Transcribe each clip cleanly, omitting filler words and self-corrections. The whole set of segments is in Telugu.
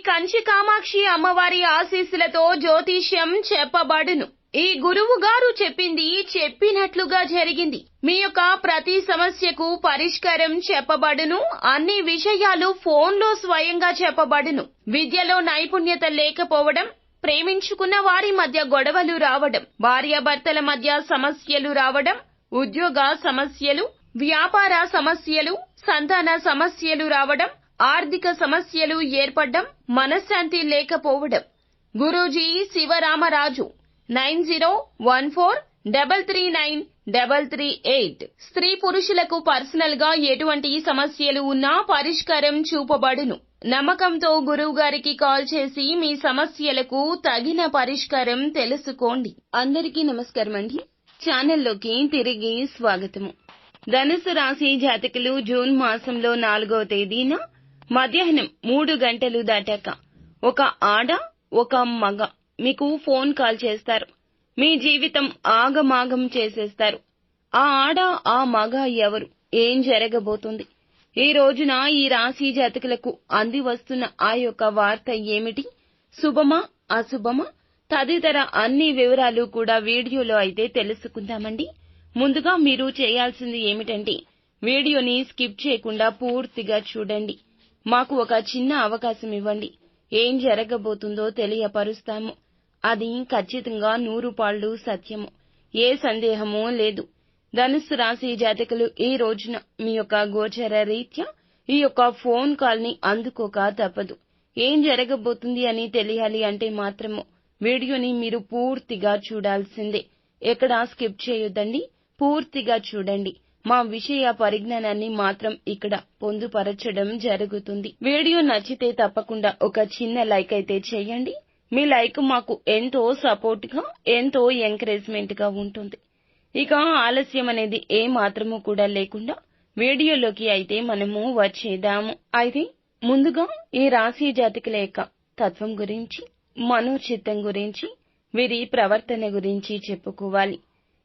కంచి కామాక్షి అమ్మవారి ఆశీస్సులతో జ్యోతిష్యం చెప్పబడును. ఈ గురువు గారు చెప్పింది చెప్పినట్లుగా జరిగింది. మీ యొక్క ప్రతి సమస్యకు పరిష్కారం చెప్పబడును. అన్ని విషయాలు ఫోన్లో స్వయంగా చెప్పబడును. విద్యలో నైపుణ్యత లేకపోవడం, ప్రేమించుకున్న వారి మధ్య గొడవలు రావడం, భార్యాభర్తల మధ్య సమస్యలు రావడం, ఉద్యోగ సమస్యలు, వ్యాపార సమస్యలు, సంతాన సమస్యలు రావడం, ఆర్థిక సమస్యలు ఏర్పడడం, మనశ్శాంతి లేకపోవడం. గురూజీ శివరామరాజు 9014339338. స్త్రీ పురుషులకు పర్సనల్ గా ఎటువంటి సమస్యలు ఉన్నా పరిష్కారం చూపబడును. నమ్మకంతో గురువు గారికి కాల్ చేసి మీ సమస్యలకు తగిన పరిష్కారం తెలుసుకోండి. అందరికీ నమస్కారం అండి. ఛానల్లోకి తిరిగి స్వాగతము. ధనుసు రాశి జాతకులు జూన్ మాసంలో 4వ తేదీన మధ్యాహ్నం 3 గంటలు దాటాక ఒక ఆడ ఒక మగ మీకు ఫోన్ కాల్ చేస్తారు. మీ జీవితం ఆగమాగం చేసేస్తారు. ఆ ఆడ ఆ మగ ఎవరు, ఏం జరగబోతుంది, ఈ రోజున ఈ రాశి జాతకులకు అంది వస్తున్న ఆ యొక్క వార్త ఏమిటి, శుభమా అశుభమా తదితర అన్ని వివరాలు కూడా వీడియోలో అయితే తెలుసుకుందామండి. ముందుగా మీరు చేయాల్సింది ఏమిటంటే వీడియోని స్కిప్ చేయకుండా పూర్తిగా చూడండి. మాకు ఒక చిన్న అవకాశం ఇవ్వండి. ఏం జరగబోతుందో తెలియపరుస్తాము. అది ఖచ్చితంగా 100 పాళ్ళు సత్యము. ఏ సందేహమూ లేదు. ధనుస్సు రాశి జాతకులు ఈ రోజున మీ యొక్క గోచర రీత్యా ఈ యొక్క ఫోన్ కాల్ ని అందుకోక తప్పదు. ఏం జరగబోతుంది అని తెలియాలి అంటే మాత్రము వీడియోని మీరు పూర్తిగా చూడాల్సిందే. ఎక్కడా స్కిప్ చేయొద్దండి. పూర్తిగా చూడండి. మా విషయ పరిజ్ఞానాన్ని మాత్రం ఇక్కడ పొందుపరచడం జరుగుతుంది. వీడియో నచ్చితే తప్పకుండా ఒక చిన్న లైక్ అయితే చేయండి. మీ లైక్ మాకు ఎంతో సపోర్ట్ గా, ఎంతో ఎంకరేజ్మెంట్ గా ఉంటుంది. ఇక ఆలస్యం అనేది ఏ మాత్రము కూడా లేకుండా వీడియోలోకి అయితే మనము వచ్చేద్దాము. అయితే ముందుగా ఈ రాశి జాతకుల యొక్క తత్వం గురించి, మనోచిత్తం గురించి, వీరి ప్రవర్తన గురించి చెప్పుకోవాలి.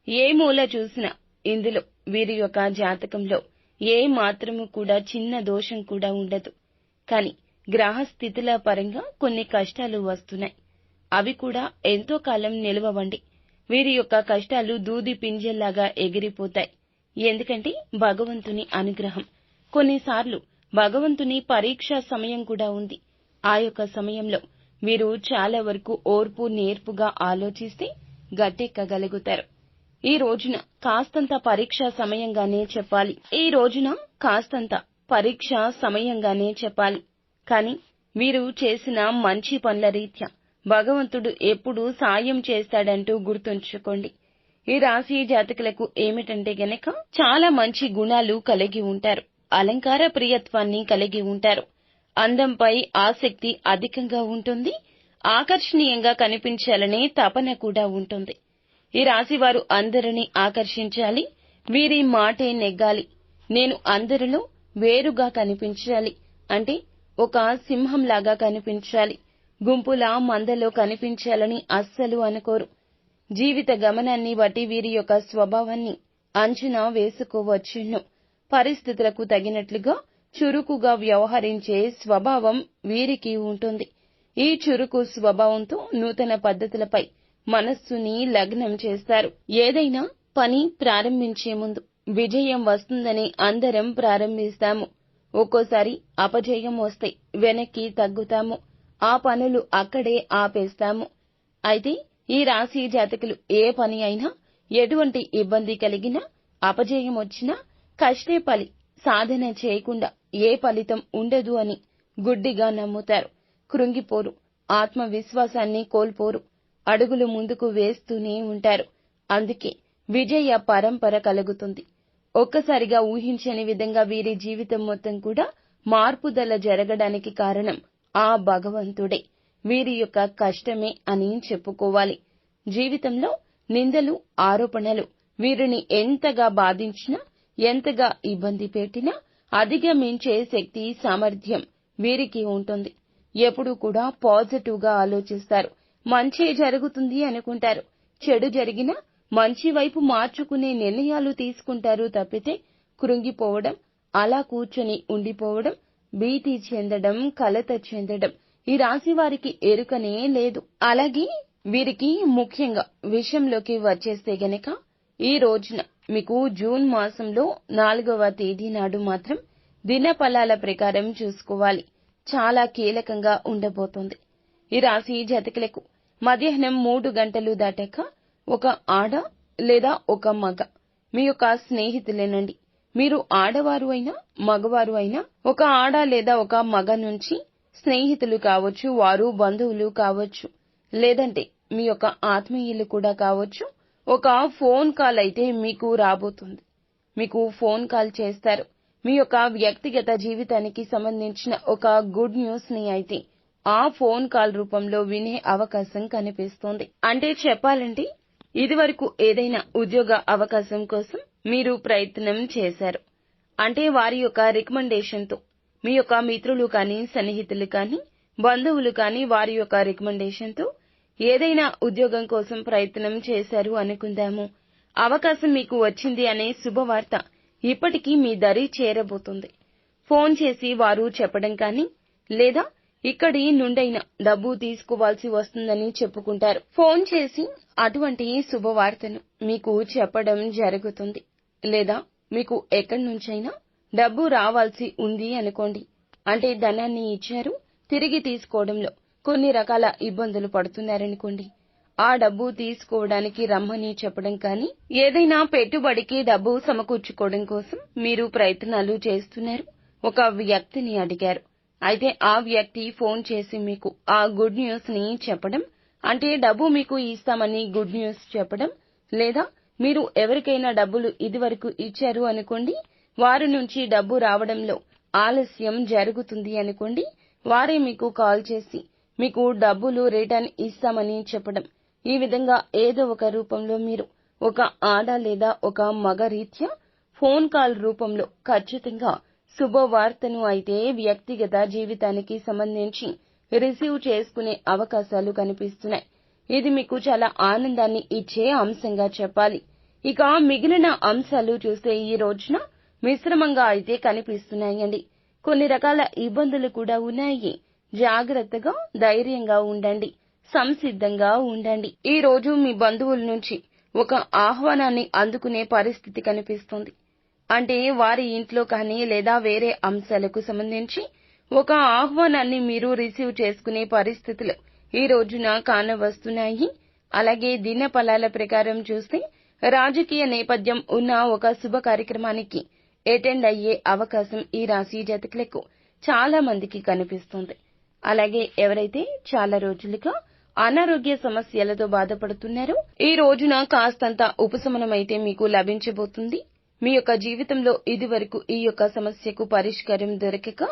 ఏ మూల చూసినా ఇందులో వీరి యొక్క జాతకంలో ఏ మాత్రము కూడా చిన్న దోషం కూడా ఉండదు. కానీ గ్రహస్థితుల పరంగా కొన్ని కష్టాలు వస్తున్నాయి. అవి కూడా ఎంతో కాలం నిలవవండి. వీరి యొక్క కష్టాలు దూది పింజల్లాగా ఎగిరిపోతాయి. ఎందుకంటే భగవంతుని అనుగ్రహం. కొన్నిసార్లు భగవంతుని పరీక్షా సమయం కూడా ఉంది. ఆ యొక్క సమయంలో వీరు చాలా వరకు ఓర్పు నేర్పుగా ఆలోచిస్తే గట్టెక్కగలుగుతారు. ఈ రోజున కాస్తంత పరీక్షా సమయంగానే చెప్పాలి. కానీ వీరు చేసిన మంచి పనుల రీత్యా భగవంతుడు ఎప్పుడూ సాయం చేస్తాడంటూ గుర్తుంచుకోండి. ఈ రాశి జాతకులకు ఏమిటంటే గనక చాలా మంచి గుణాలు కలిగి ఉంటారు. అలంకార ప్రియత్వాన్ని కలిగి ఉంటారు. అందంపై ఆసక్తి అధికంగా ఉంటుంది. ఆకర్షణీయంగా కనిపించాలనే తపన కూడా ఉంటుంది. ఈ రాశి వారు అందరినీ ఆకర్షించాలి. వీరి మాటే నెగ్గాలి. నేను అందరిలో వేరుగా కనిపించాలి అంటే ఒక సింహంలాగా కనిపించాలి, గుంపుల మందలో కనిపించాలని అస్సలు అనుకోరు. జీవిత గమనాన్ని బట్టి వీరి యొక్క స్వభావాన్ని అంచనా వేసుకోవచ్చును. పరిస్థితులకు తగినట్లుగా చురుకుగా వ్యవహరించే స్వభావం వీరికి ఉంటుంది. ఈ చురుకు స్వభావంతో నూతన పద్ధతులపై మనస్సుని లగ్నం చేస్తారు. ఏదైనా పని ప్రారంభించే ముందు విజయం వస్తుందని అందరం ప్రారంభిస్తాము. ఒక్కోసారి అపజయం వస్తే వెనక్కి తగ్గుతాము. ఆ పనులు అక్కడే ఆపేస్తాము. అయితే ఈ రాశి జాతకులు ఏ పని అయినా, ఎటువంటి ఇబ్బంది కలిగినా, అపజయం వచ్చినా కష్టపడి సాధన చేయకుండా ఏ ఫలితం ఉండదు అని గుడ్డిగా నమ్ముతారు. కృంగిపోరు. ఆత్మవిశ్వాసాన్ని కోల్పోరు. అడుగులు ముందుకు వేస్తూనే ఉంటారు. అందుకే విజయ పరంపర కలుగుతుంది. ఒక్కసారిగా ఊహించని విధంగా వీరి జీవితం మొత్తం కూడా మార్పుదల జరగడానికి కారణం ఆ భగవంతుడే. వీరి యొక్క కష్టమే అని చెప్పుకోవాలి. జీవితంలో నిందలు, ఆరోపణలు వీరిని ఎంతగా బాధించినా, ఎంతగా ఇబ్బంది పెట్టినా అధిగమించే శక్తి, సామర్థ్యం వీరికి ఉంటుంది. ఎప్పుడూ కూడా పాజిటివ్ గా ఆలోచిస్తారు. మంచి జరుగుతుంది అనుకుంటారు. చెడు జరిగినా మంచి వైపు మార్చుకునే నిర్ణయాలు తీసుకుంటారు తప్పితే కృంగిపోవడం, అలా కూర్చొని ఉండిపోవడం, భీతి చెందడం, కలత చెందడం ఈ రాశి వారికి ఎరుకనే లేదు. అలాగే వీరికి ముఖ్యంగా విషయంలోకి వచ్చేస్తే గనక ఈ రోజున మీకు జూన్ మాసంలో 4వ తేదీ నాడు మాత్రం దినఫలాల ప్రకారం చూసుకోవాలి. చాలా కీలకంగా ఉండబోతోంది. ఈ రాశి జాతకులకు మధ్యాహ్నం 3 గంటలు దాటాక ఒక ఆడ లేదా ఒక మగ మీ యొక్క స్నేహితులేనండి. మీరు ఆడవారు అయినా మగవారు అయినా ఒక ఆడ లేదా ఒక మగ నుంచి స్నేహితులు కావచ్చు, వారు బంధువులు కావచ్చు, లేదంటే మీ యొక్క ఆత్మీయులు కూడా కావచ్చు. ఒక ఫోన్ కాల్ అయితే మీకు రాబోతుంది. మీకు ఫోన్ కాల్ చేస్తారు. మీ యొక్క వ్యక్తిగత జీవితానికి సంబంధించిన ఒక గుడ్ న్యూస్ ని అయితే ఆ ఫోన్ కాల్ రూపంలో వినే అవకాశం కనిపిస్తోంది. అంటే చెప్పాలంటే ఇదివరకు ఏదైనా ఉద్యోగ అవకాశం కోసం మీరు ప్రయత్నం చేశారు. అంటే వారి యొక్క రికమెండేషన్తో మీ యొక్క మిత్రులు కానీ, సన్నిహితులు కానీ, బంధువులు కానీ వారి యొక్క రికమెండేషన్తో ఏదైనా ఉద్యోగం కోసం ప్రయత్నం చేశారు అనుకుందాము. అవకాశం మీకు వచ్చింది అనే శుభవార్త ఇప్పటికీ మీ దరి చేరబోతుంది. ఫోన్ చేసి వారు చెప్పడం కానీ, లేదా ఇక్కడి నుండైనా డబ్బు తీసుకోవాల్సి వస్తుందని చెప్పుకుంటారు. ఫోన్ చేసి అటువంటి శుభవార్తను మీకు చెప్పడం జరుగుతుంది. లేదా మీకు ఎక్కడి నుంచైనా డబ్బు రావాల్సి ఉంది అనుకోండి. అంటే ధనాన్ని ఇచ్చారు, తిరిగి తీసుకోవడంలో కొన్ని రకాల ఇబ్బందులు పడుతున్నారనుకోండి. ఆ డబ్బు తీసుకోవడానికి రమ్మని చెప్పడం కానీ, ఏదైనా పెట్టుబడికి డబ్బు సమకూర్చుకోవడం కోసం మీరు ప్రయత్నాలు చేస్తున్నారు. ఒక వ్యక్తిని అడిగారు. అయితే ఆ వ్యక్తి ఫోన్ చేసి మీకు ఆ గుడ్ న్యూస్ ని చెప్పడం, అంటే డబ్బు మీకు ఇస్తామని గుడ్ న్యూస్ చెప్పడం, లేదా మీరు ఎవరికైనా డబ్బులు ఇదివరకు ఇచ్చారు అనుకోండి, వారి నుంచి డబ్బు రావడంలో ఆలస్యం జరుగుతుంది అనుకోండి. వారే మీకు కాల్ చేసి మీకు డబ్బులు రిటర్న్ ఇస్తామని చెప్పడం. ఈ విధంగా ఏదో ఒక రూపంలో మీరు ఒక ఆడ లేదా ఒక మగ రీత్యా ఫోన్ కాల్ రూపంలో ఖచ్చితంగా శుభవార్తను అయితే వ్యక్తిగత జీవితానికి సంబంధించి రిసీవ్ చేసుకునే అవకాశాలు కనిపిస్తున్నాయి. ఇది మీకు చాలా ఆనందాన్ని ఇచ్చే అంశంగా చెప్పాలి. ఇక మిగిలిన అంశాలు చూస్తే ఈ రోజున మిశ్రమంగా అయితే కనిపిస్తున్నాయండి. కొన్ని రకాల ఇబ్బందులు కూడా ఉన్నాయి. జాగ్రత్తగా, ధైర్యంగా ఉండండి. సంసిద్ధంగా ఉండండి. ఈ రోజు మీ బంధువుల నుంచి ఒక ఆహ్వానాన్ని అందుకునే పరిస్థితి కనిపిస్తుంది. అంటే వారి ఇంట్లో కానీ లేదా వేరే అంశాలకు సంబంధించి ఒక ఆహ్వానాన్ని మీరు రిసీవ్ చేసుకునే పరిస్థితులు ఈ రోజున కానవస్తున్నాయి. అలాగే దినఫలాల ప్రకారం చూస్తే రాజకీయ నేపథ్యం ఉన్న ఒక శుభ కార్యక్రమానికి అటెండ్ అయ్యే అవకాశం ఈ రాశి జాతకులకు చాలా మందికి కనిపిస్తుంది. అలాగే ఎవరైతే చాలా రోజులుగా అనారోగ్య సమస్యలతో బాధపడుతున్నారో ఈ రోజున కాస్తంత ఉపశమనమైతే మీకు లభించబోతుంది. మీ యొక్క జీవితంలో ఇదివరకు ఈ యొక్క సమస్యకు పరిష్కారం దొరకక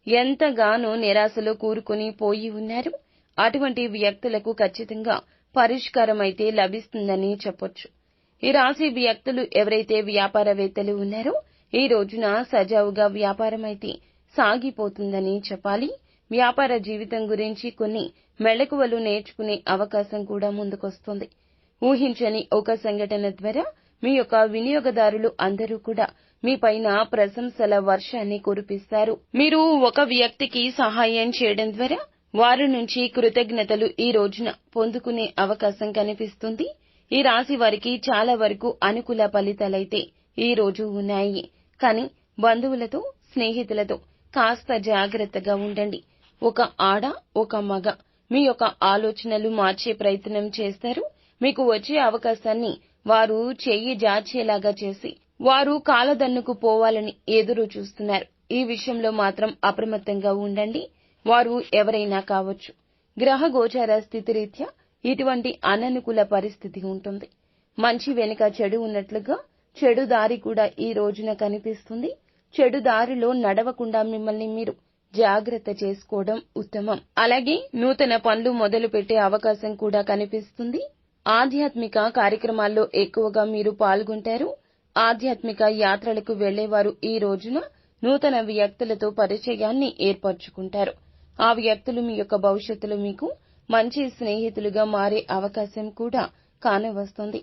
ఎంతగానో నిరాశలో కూరుకుని పోయి ఉన్నారు. అటువంటి వ్యక్తులకు ఖచ్చితంగా పరిష్కారం అయితే లభిస్తుందని చెప్పొచ్చు. ఈ రాశి వ్యక్తులు ఎవరైతే వ్యాపారవేత్తలు ఉన్నారో ఈ రోజున సజావుగా వ్యాపారం అయితే సాగిపోతుందని చెప్పాలి. వ్యాపార జీవితం గురించి కొన్ని మెళకువలు నేర్చుకునే అవకాశం కూడా ముందుకొస్తుంది. ఊహించని ఒక సంఘటన ద్వారా మీ యొక్క వినియోగదారులు అందరూ కూడా మీ పైన ప్రశంసల వర్షాన్ని కురిపిస్తారు. మీరు ఒక వ్యక్తికి సహాయం చేయడం ద్వారా వారి నుంచి కృతజ్ఞతలు ఈ రోజున పొందుకునే అవకాశం కనిపిస్తుంది. ఈ రాశి వారికి చాలా వరకు అనుకూల ఫలితాలైతే ఈ రోజు ఉన్నాయి. కానీ బంధువులతో, స్నేహితులతో కాస్త జాగ్రత్తగా ఉండండి. ఒక ఆడ, ఒక మగ మీ యొక్క ఆలోచనలు మార్చే ప్రయత్నం చేస్తారు. మీకు వచ్చే అవకాశాన్ని వారు చెయ్యి జార్చేలాగా చేసి వారు కాలదన్నుకు పోవాలని ఎదురు చూస్తున్నారు. ఈ విషయంలో మాత్రం అప్రమత్తంగా ఉండండి. వారు ఎవరైనా కావచ్చు. గ్రహ గోచార స్థితిరీత్యా ఇటువంటి అననుకూల పరిస్థితి ఉంటుంది. మంచి వెనుక చెడు ఉన్నట్లుగా చెడు దారి కూడా ఈ రోజున కనిపిస్తుంది. చెడు దారిలో నడవకుండా మిమ్మల్ని మీరు జాగ్రత్త చేసుకోవడం ఉత్తమం. అలాగే నూతన పనులు మొదలు పెట్టే అవకాశం కూడా కనిపిస్తుంది. ఆధ్యాత్మిక కార్యక్రమాల్లో ఎక్కువగా మీరు పాల్గొంటారు. ఆధ్యాత్మిక యాత్రలకు వెళ్లేవారు ఈ రోజున నూతన వ్యక్తులతో పరిచయాన్ని ఏర్పరచుకుంటారు. ఆ వ్యక్తులు మీ యొక్క భవిష్యత్తులో మీకు మంచి స్నేహితులుగా మారే అవకాశం కూడా కానవస్తుంది.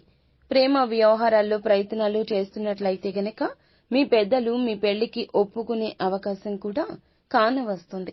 ప్రేమ వ్యవహారాల్లో ప్రయత్నాలు చేస్తున్నట్లయితే గనక మీ పెద్దలు మీ పెళ్లికి ఒప్పుకునే అవకాశం కూడా కానవస్తుంది.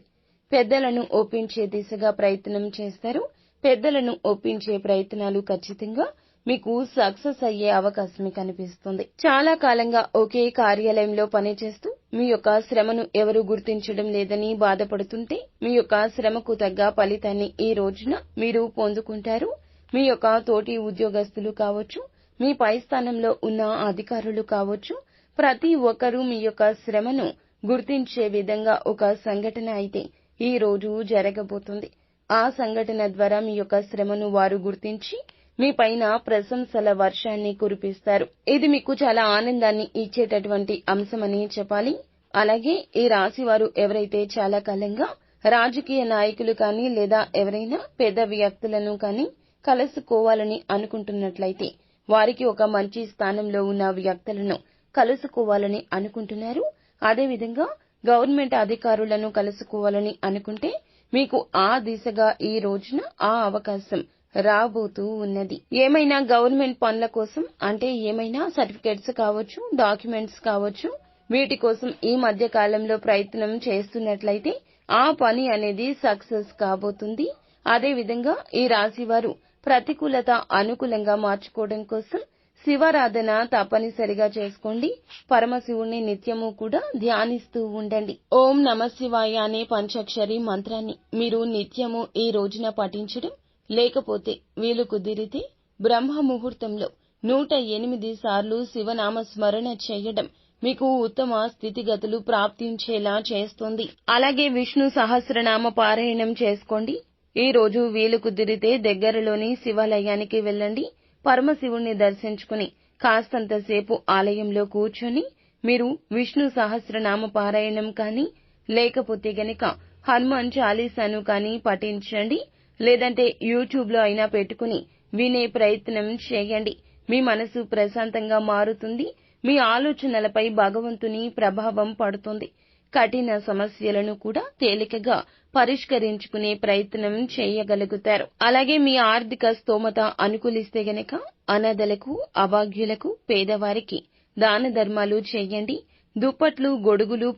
పెద్దలను ఒప్పించే దిశగా ప్రయత్నం చేస్తారు. పెద్దలను ఒప్పించే ప్రయత్నాలు ఖచ్చితంగా మీకు సక్సెస్ అయ్యే అవకాశమే కనిపిస్తుంది. చాలా కాలంగా ఒకే కార్యాలయంలో పనిచేస్తూ మీ యొక్క శ్రమను ఎవరూ గుర్తించడం లేదని బాధపడుతుంటే మీ యొక్క శ్రమకు తగ్గ ఫలితాన్ని ఈ రోజున మీరు పొందుకుంటారు. మీ యొక్క తోటి ఉద్యోగస్తులు కావచ్చు, మీ పై స్థానంలో ఉన్న అధికారులు కావచ్చు, ప్రతి ఒక్కరూ మీ యొక్క శ్రమను గుర్తించే విధంగా ఒక సంఘటన అయితే ఈ రోజు జరగబోతుంది. ఆ సంఘటన ద్వారా మీ యొక్క శ్రమను వారు గుర్తించి మీ పైన ప్రశంసల వర్షాన్ని కురిపిస్తారు. ఇది మీకు చాలా ఆనందాన్ని ఇచ్చేటటువంటి అంశమని చెప్పాలి. అలాగే ఈ రాశి వారు ఎవరైతే చాలా కాలంగా రాజకీయ నాయకులు కానీ లేదా ఎవరైనా పెద్ద వ్యక్తులను కానీ కలుసుకోవాలని అనుకుంటున్నట్లయితే వారికి ఒక మంచి స్థానంలో ఉన్న వ్యక్తులను కలుసుకోవాలని అనుకుంటున్నారు. అదేవిధంగా గవర్నమెంట్ అధికారులను కలుసుకోవాలని అనుకుంటే మీకు ఆ దిశగా ఈ రోజున ఆ అవకాశం రాబోతూ ఉన్నది. ఏమైనా గవర్నమెంట్ పనుల కోసం అంటే ఏమైనా సర్టిఫికెట్స్ కావచ్చు, డాక్యుమెంట్స్ కావచ్చు, వీటి కోసం ఈ మధ్య కాలంలో ప్రయత్నం చేస్తున్నట్లయితే ఆ పని అనేది సక్సెస్ కాబోతుంది. అదేవిధంగా ఈ రాశి వారు ప్రతికూలత అనుకూలంగా మార్చుకోవడం కోసం శివారాధన తప్పనిసరిగా చేసుకోండి. పరమశివుణ్ణి నిత్యము కూడా ధ్యానిస్తూ ఉండండి. ఓం నమఃశివాయ అనే పంచాక్షరి మంత్రాన్ని మీరు నిత్యము ఈ రోజున పఠించడం, లేకపోతే వీలు కుదిరితే బ్రహ్మ ముహూర్తంలో 108 సార్లు శివనామ స్మరణ చేయడం మీకు ఉత్తమ స్థితిగతులు ప్రాప్తించేలా చేస్తుంది. అలాగే విష్ణు సహస్రనామ పారాయణం చేసుకోండి. ఈ రోజు వీలు కుదిరితే దగ్గరలోని శివాలయానికి వెళ్ళండి. పరమశివుణ్ణి దర్శించుకుని కాస్తంతసేపు ఆలయంలో కూర్చొని మీరు విష్ణు సహస్రనామ పారాయణం కానీ లేకపోతే గనక హనుమాన్ చాలీసాను కానీ పఠించండి. లేదంటే యూట్యూబ్లో అయినా పెట్టుకుని వినే ప్రయత్నం చేయండి. మీ మనసు ప్రశాంతంగా మారుతుంది. మీ ఆలోచనలపై భగవంతుని ప్రభావం పడుతుంది. కఠిన సమస్యలను కూడా తేలికగా పరిష్కరించుకునే ప్రయత్నం చేయగలుగుతారు. అలాగే మీ ఆర్థిక స్తోమత అనుకూలిస్తే గనక అనాథలకు, అభాగ్యులకు, పేదవారికి దాన ధర్మాలు చేయండి. దుప్పట్లు, గొడుగులు,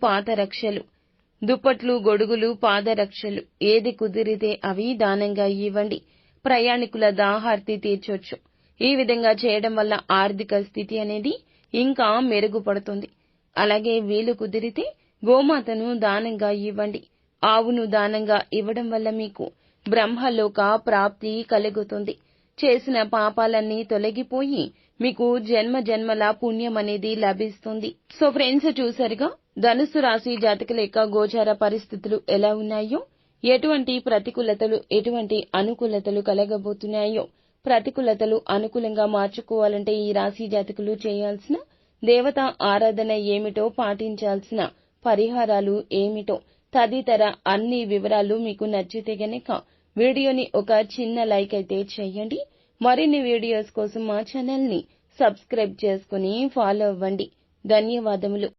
పాదరక్షలు ఏది కుదిరితే అవి దానంగా ఇవ్వండి. ప్రయాణికుల దాహార్తి తీర్చొచ్చు. ఈ విధంగా చేయడం వల్ల ఆర్థిక స్థితి అనేది ఇంకా మెరుగుపడుతుంది. అలాగే వీలు కుదిరితే గోమాతను దానంగా ఇవ్వండి. ఆవును దానంగా ఇవ్వడం వల్ల మీకు బ్రహ్మలోక ప్రాప్తి కలుగుతుంది. చేసిన పాపాలన్నీ తొలగిపోయి మీకు జన్మల పుణ్యం అనేది లభిస్తుంది. సో ఫ్రెండ్స్, చూసారుగా ధనుస్సు రాశి జాతకుల యొక్క గోచార పరిస్థితులు ఎలా ఉన్నాయో, ఎటువంటి ప్రతికూలతలు, ఎటువంటి అనుకూలతలు కలగబోతున్నాయో. ప్రతికూలతలు అనుకూలంగా మార్చుకోవాలంటే ఈ రాశి జాతకులు చేయాల్సిన దేవతా ఆరాధన ఏమిటో, పాటించాల్సిన పరిహారాలు ఏమిటో తదితర అన్ని వివరాలు మీకు నచ్చితే గనక వీడియోని ఒక చిన్న లైక్ అయితే చేయండి. మరిన్ని వీడియోస్ కోసం మా ఛానల్ ని సబ్స్క్రైబ్ చేసుకుని ఫాలో అవ్వండి. ధన్యవాదములు.